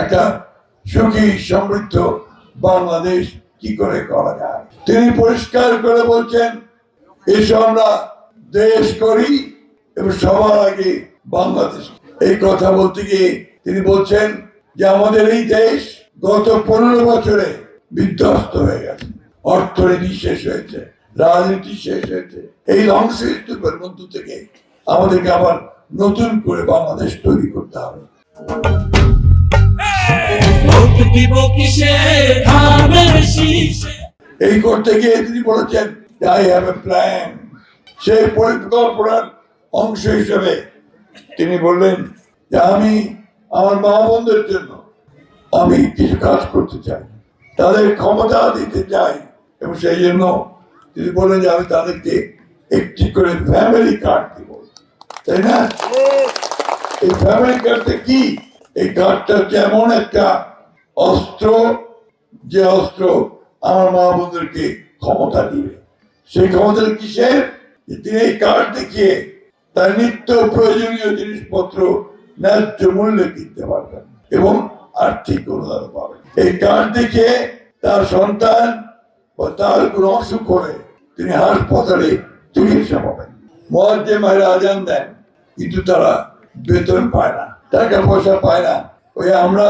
একটা সুখী সমৃদ্ধ বাংলাদেশ কি করে করা যায়। তিনি পরিষ্কার করে বলছেন, এসব আমরা দেশ করি এবং সবার আগে বাংলাদেশ। এই কথা বলতে গিয়ে তিনি বলছেন যে আমাদের এই দেশ গত 15 বছরে বিধ্বস্ত হয়ে গেছে, অর্থনীতি শেষ হয়েছে, রাজনীতি শেষ হয়েছে। এই ধ্বংসস্তূপের মধ্য থেকে আমাদেরকে আবার নতুন করে বাংলাদেশ তৈরি করতে হবে। এই করতে গিয়ে তিনি বলেছেন আই হ্যাভ এ প্ল্যান। সেই পরিকল্পনার অংশ হিসেবে তিনি বললেন যে আমি আমার মা বোনদের জন্য আমি কিছু কাজ করতে চাই, তাদের ক্ষমতা দিতে চাই, এবং সেই জন্য তিনি বললেন যে আমি তাদেরকে একটি করে ফ্যামিলি কার্ড দিব, তাই না? এই ফ্যামিলি কার্ডটা কি? এই কার্ডটা হচ্ছে এমন একটা অস্ত্র, যে অস্ত্র আমার মা বোনদেরকে ক্ষমতা দিবে। সেই ক্ষমতা কিসের? তিনি এই কার্ড দেখিয়ে তার নিত্য প্রয়োজনীয় জিনিসপত্র ন্যায্য মূল্যে কিনতে পারবেন এবং আর্থিক অনুদান পাবেন। এই কার্ড দেখে তার সন্তান বা তার কোনো অসুখ হলে তিনি হাসপাতালে চিকিৎসা পাবেন। মুয়াজ্জিমেরা আজান দেন, কিন্তু তারা বেতন পায় না, টাকা পয়সা পায় না। ওই আমরা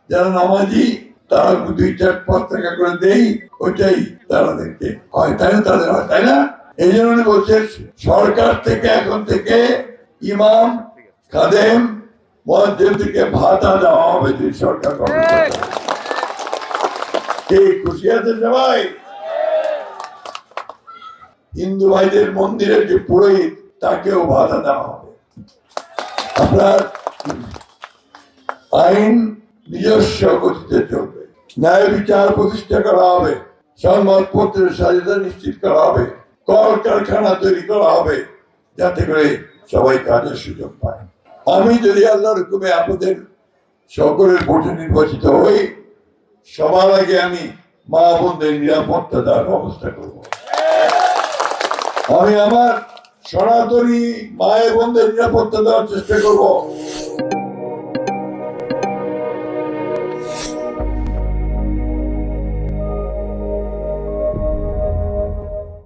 যারা নামাজি তারা 2-4-5 টাকা করে দেই, ওইটাই তাদেরকে হয়, তাই না? তাদের হয়, তাই না? এই জন্য উনি বলছেন সরকার থেকে এখন থেকে ইমাম, খাদেম, মুয়াজ্জিমদেরকে ভাতা দেওয়া হবে। যদি সরকার খুশি আছে সবাই? হিন্দু ভাইদের মন্দিরের যে পুরোহিত তাকেও ভাতা দেওয়া হবে। আপনার আইন নিজস্ব গতিতে চলবে, ন্যায় বিচার প্রতিষ্ঠা করা হবে, সংবাদপত্রের স্বাধীনতা নিশ্চিত করা হবে, কলকারখানা তৈরি করা হবে, যাতে করে সবাই কাজের সুযোগ পায়। আমি যদি আল্লাহর হুকুমে আপনাদের সকলের ভোটে নির্বাচিত হই, সবার আগে আমি মা বোনদের নিরাপত্তা দেওয়ার ব্যবস্থা করব। আমি আমার সনাতনী মায়ের বোনদের নিরাপত্তা দেওয়ার চেষ্টা করব।